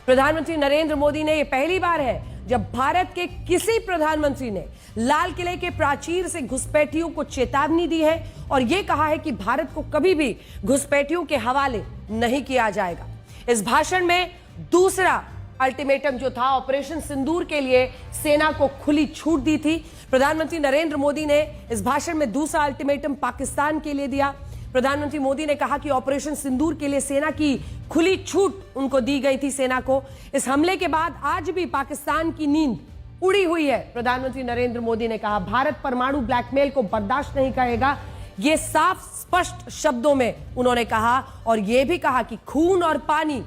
प्रधानमंत्री नरेंद्र मोदी ने यह पहली बार है जब भारत के किसी प्रधानमंत्री ने लाल किले के प्राचीर से घुसपैठियों को चेतावनी दी है और यह कहा है कि भारत को कभी भी घुसपैठियों के हवाले नहीं किया जाएगा। इस भाषण में दूसरा अल्टीमेटम जो था, ऑपरेशन सिंदूर के लिए सेना को खुली छूट दी थी। प्रधानमंत्री नरेंद्र मोदी ने इस भाषण में दूसरा अल्टीमेटम पाकिस्तान के लिए दिया। प्रधानमंत्री मोदी ने कहा कि ऑपरेशन सिंदूर के लिए सेना की खुली छूट उनको दी गई थी सेना को। इस हमले के बाद आज भी पाकिस्तान की नींद उड़ी हुई है। प्रधानमंत्री नरेंद्र मोदी ने कहा भारत परमाणु ब्लैकमेल को बर्दाश्त नहीं करेगा। यह साफ स्पष्ट शब्दों में उन्होंने कहा और यह भी कहा कि खून और पानी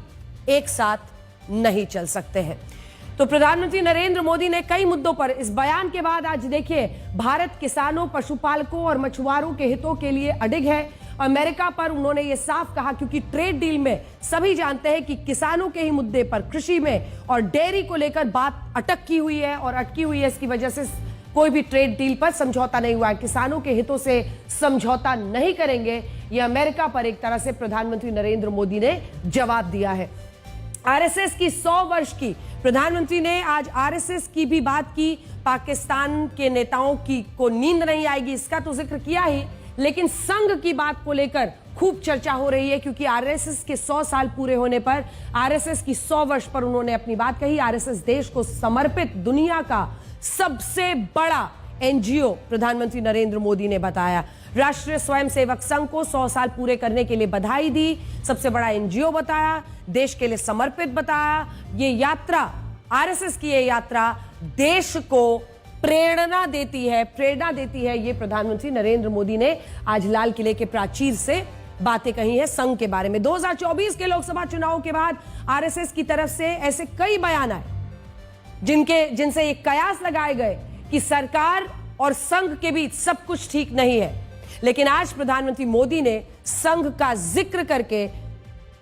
एक साथ नहीं चल सकते हैं। तो प्रधानमंत्री नरेंद्र मोदी ने कई मुद्दों पर इस बयान के बाद आज देखिए, भारत किसानों, पशुपालकों और मछुआरों के हितों के लिए अडिग है। अमेरिका पर उन्होंने ये साफ कहा, क्योंकि ट्रेड डील में सभी जानते हैं कि किसानों के ही मुद्दे पर, कृषि में और डेयरी को लेकर बात अटकी हुई है और अटकी हुई है। इसकी वजह से कोई भी ट्रेड डील पर समझौता नहीं हुआ है। किसानों के हितों से समझौता नहीं करेंगे, यह अमेरिका पर एक तरह से प्रधानमंत्री नरेंद्र मोदी ने जवाब दिया है। आरएसएस की 100 वर्ष की, प्रधानमंत्री ने आज आरएसएस की भी बात की। पाकिस्तान के नेताओं की को नींद नहीं आएगी, इसका तो जिक्र किया ही, लेकिन संघ की बात को लेकर खूब चर्चा हो रही है, क्योंकि आरएसएस के 100 साल पूरे होने पर, आरएसएस की 100 वर्ष पर उन्होंने अपनी बात कही। आरएसएस देश को समर्पित दुनिया का सबसे बड़ा एनजीओ प्रधानमंत्री नरेंद्र मोदी ने बताया। राष्ट्रीय स्वयंसेवक संघ को 100 साल पूरे करने के लिए बधाई दी, सबसे बड़ा एनजीओ बताया, देश के लिए समर्पित बताया। ये यात्रा, आरएसएस की ये यात्रा देश को प्रेरणा देती है। ये प्रधानमंत्री नरेंद्र मोदी ने आज लाल किले के प्राचीर से बातें कही हैं संघ के बारे में। 2024 के लोकसभा चुनाव के बाद आरएसएस की तरफ से ऐसे कई बयान आए जिनसे ये कयास लगाए गए कि सरकार और संघ के बीच सब कुछ ठीक नहीं है। लेकिन आज प्रधानमंत्री मोदी ने संघ का जिक्र करके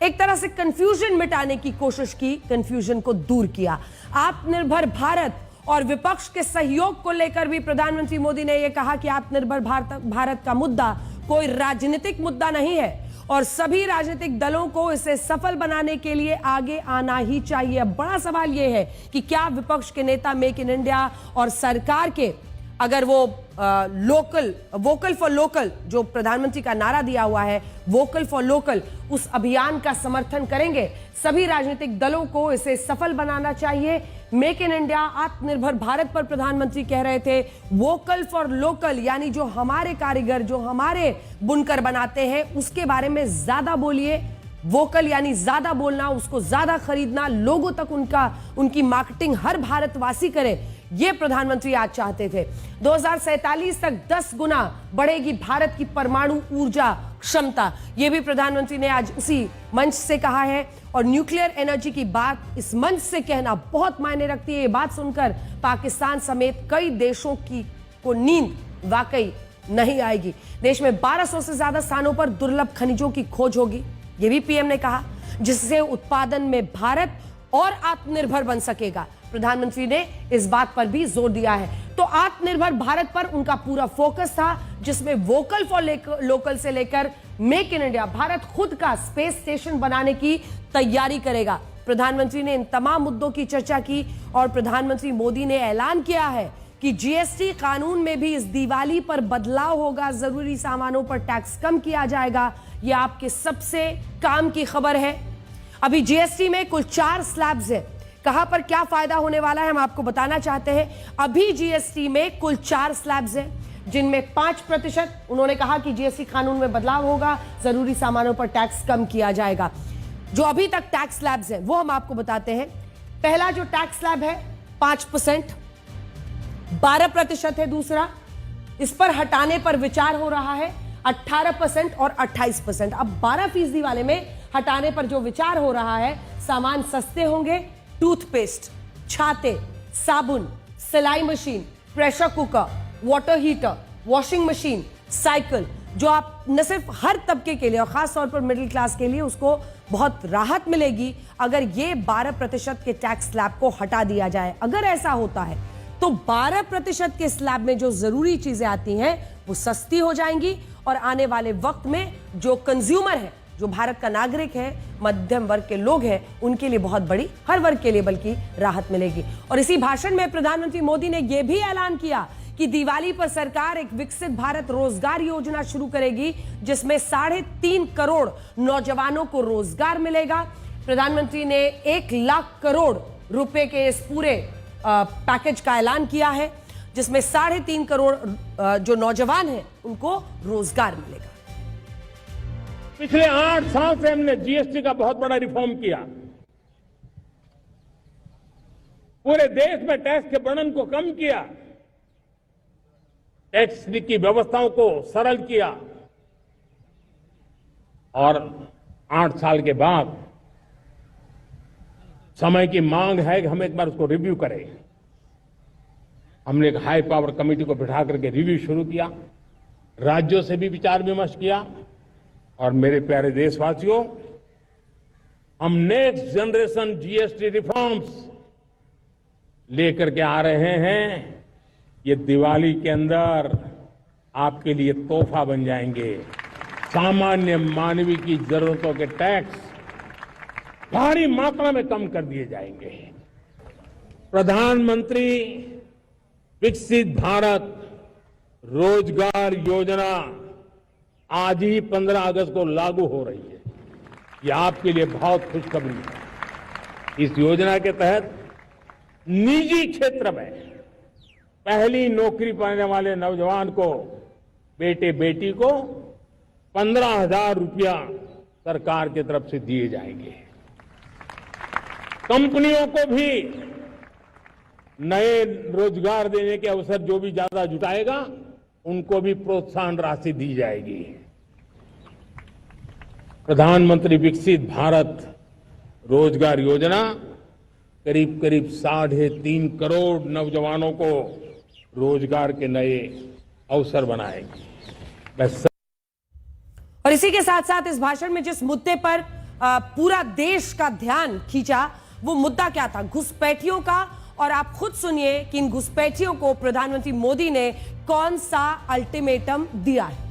एक तरह से कंफ्यूजन मिटाने की कोशिश की, कंफ्यूजन को दूर किया। आत्मनिर्भर भारत और विपक्ष के सहयोग को लेकर भी प्रधानमंत्री मोदी ने यह कहा कि आत्मनिर्भर भारत का मुद्दा कोई राजनीतिक मुद्दा नहीं है और सभी राजनीतिक दलों को इसे सफल बनाने के लिए आगे आना ही चाहिए। अब बड़ा सवाल यह है कि क्या विपक्ष के नेता मेक इन इंडिया और सरकार के, अगर वो वोकल फॉर लोकल, जो प्रधानमंत्री का नारा दिया हुआ है वोकल फॉर लोकल, उस अभियान का समर्थन करेंगे। सभी राजनीतिक दलों को इसे सफल बनाना चाहिए। मेक इन इंडिया, आत्मनिर्भर भारत पर प्रधानमंत्री कह रहे थे वोकल फॉर लोकल, यानी जो हमारे कारीगर, जो हमारे बुनकर बनाते हैं उसके बारे में ज्यादा बोलिए। वोकल यानी ज्यादा बोलना, उसको ज्यादा खरीदना, लोगों तक उनकी मार्केटिंग हर भारतवासी करे, ये प्रधानमंत्री आज चाहते थे। 2047 तक 10 गुना बढ़ेगी भारत की परमाणु ऊर्जा क्षमता, यह भी प्रधानमंत्री ने आज उसी मंच से कहा है। और न्यूक्लियर एनर्जी की बात इस मंच से कहना बहुत मायने रखती है। ये बात सुनकर पाकिस्तान समेत कई देशों को नींद वाकई नहीं आएगी। देश में 1200 से ज्यादा स्थानों पर दुर्लभ खनिजों की खोज होगी, यह भी पीएम ने कहा, जिससे उत्पादन में भारत और आत्मनिर्भर बन सकेगा। प्रधानमंत्री ने इस बात पर भी जोर दिया है। तो आत्मनिर्भर भारत पर उनका पूरा फोकस था, जिसमें वोकल फॉर लोकल से लेकर मेक इन इंडिया, भारत खुद का स्पेस स्टेशन बनाने की तैयारी करेगा। प्रधानमंत्री ने इन तमाम मुद्दों की चर्चा की और प्रधानमंत्री मोदी ने ऐलान किया है कि जीएसटी कानून में भी इस दिवाली पर बदलाव होगा, जरूरी सामानों पर टैक्स कम किया जाएगा। यह आपके सबसे काम की खबर है। अभी जीएसटी में कुल 4 स्लैब्स हैं। कहां पर क्या फायदा होने वाला है हम आपको बताना चाहते हैं। अभी जीएसटी में कुल 4 स्लैब्स हैं, जिनमें 5% उन्होंने कहा कि जीएसटी कानून में बदलाव होगा, जरूरी सामानों पर टैक्स कम किया जाएगा। जो अभी तक टैक्स स्लैब्स हैं वो हम आपको बताते हैं। पहला जो टैक्स स्लैब है 5%, 12% है दूसरा, इस पर हटाने पर विचार हो रहा है 18% और 28%। अब 12% वाले में हटाने पर जो विचार हो रहा है, सामान सस्ते होंगे, टूथपेस्ट, छाते, साबुन, सिलाई machine, pressure cooker, water heater, washing machine, cycle, जो आप न सिर्फ हर तबके के लिए और खास तौर पर मिडिल क्लास के लिए उसको बहुत राहत मिलेगी अगर ये 12% के टैक्स स्लैब को हटा दिया जाए। अगर ऐसा होता है तो 12% के स्लैब में जो जरूरी चीजें आती हैं वो सस्ती हो जाएंगी और आने वाले वक्त में जो कंज्यूमर है जो भारत का नागरिक है, मध्यम वर्ग के लोग हैं, उनके लिए बहुत बड़ी, हर वर्ग के लिए बल्कि राहत मिलेगी। और इसी भाषण में प्रधानमंत्री मोदी ने यह भी ऐलान किया कि दिवाली पर सरकार एक विकसित भारत रोजगार योजना शुरू करेगी, जिसमें 3.5 करोड़ नौजवानों को रोजगार मिलेगा। प्रधानमंत्री ने 1 लाख करोड़ रुपए के इस पूरे पैकेज का ऐलान किया है, जिसमें 3.5 करोड़ जो नौजवान हैं उनको रोजगार मिलेगा। पिछले 8 साल से हमने जीएसटी का बहुत बड़ा रिफॉर्म किया। पूरे देश में टैक्स के बर्डन को कम किया, टैक्स की व्यवस्थाओं को सरल किया, और 8 साल के बाद समय की मांग है कि हम एक बार उसको रिव्यू करें। हमने एक हाई पावर कमेटी को बिठा करके रिव्यू शुरू किया, राज्यों से भी विचार विमर्श किया, और मेरे प्यारे देशवासियों, हम नेक्स्ट जनरेशन जीएसटी रिफॉर्म्स लेकर के आ रहे हैं। ये दिवाली के अंदर आपके लिए तोहफा बन जाएंगे। सामान्य मानवीय की जरूरतों के टैक्स भारी मात्रा में कम कर दिए जाएंगे। प्रधानमंत्री विकसित भारत रोजगार योजना आज ही 15 अगस्त को लागू हो रही है। ये आपके लिए बहुत खुशखबरी है। इस योजना के तहत निजी क्षेत्र में पहली नौकरी पाने वाले नौजवान को, बेटे बेटी को 15,000 रुपया सरकार की तरफ से दिए जाएंगे। कंपनियों को भी नए रोजगार देने के अवसर जो भी ज्यादा जुटाएगा, उनको भी प्रोत्साहन राशि दी जाएगी। प्रधानमंत्री विकसित भारत रोजगार योजना करीब 3.5 करोड़ नौजवानों को रोजगार के नए अवसर बनाएगी। और इसी के साथ साथ इस भाषण में जिस मुद्दे पर पूरा देश का ध्यान खींचा, वो मुद्दा क्या था? घुसपैठियों का। और आप खुद सुनिए कि इन घुसपैठियों को प्रधानमंत्री मोदी ने कौन सा अल्टीमेटम दिया है।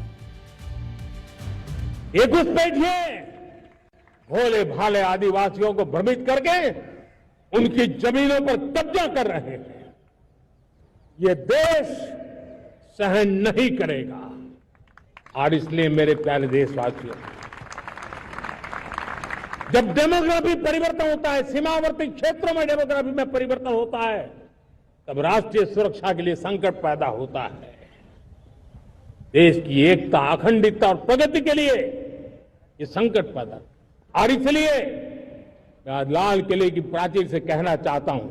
ये घुसपैठिए भोले भाले आदिवासियों को भ्रमित करके उनकी जमीनों पर कब्जा कर रहे हैं। ये देश सहन नहीं करेगा। और इसलिए मेरे प्यारे देशवासियों, जब डेमोग्राफी परिवर्तन होता है, सीमावर्ती क्षेत्रों में डेमोग्राफी में परिवर्तन होता है, तब राष्ट्रीय सुरक्षा के लिए संकट पैदा होता है। देश की एकता, अखंडितता और प्रगति के लिए ये संकट पैदा। और इसलिए मैं आज लाल किले की प्राचीर से कहना चाहता हूं,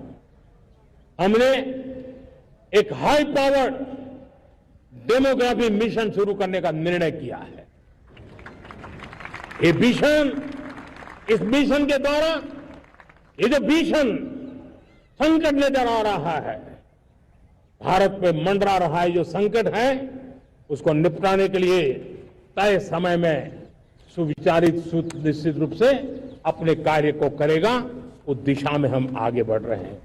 हमने एक हाई पावर्ड डेमोग्राफी मिशन शुरू करने का निर्णय किया है। ये मिशन, इस मिशन के द्वारा ये जो भीषण संकट नजर आ रहा है, भारत पे मंडरा रहा है जो संकट है, उसको निपटाने के लिए तय समय में सुविचारित निश्चित रूप से अपने कार्य को करेगा। उस दिशा में हम आगे बढ़ रहे हैं।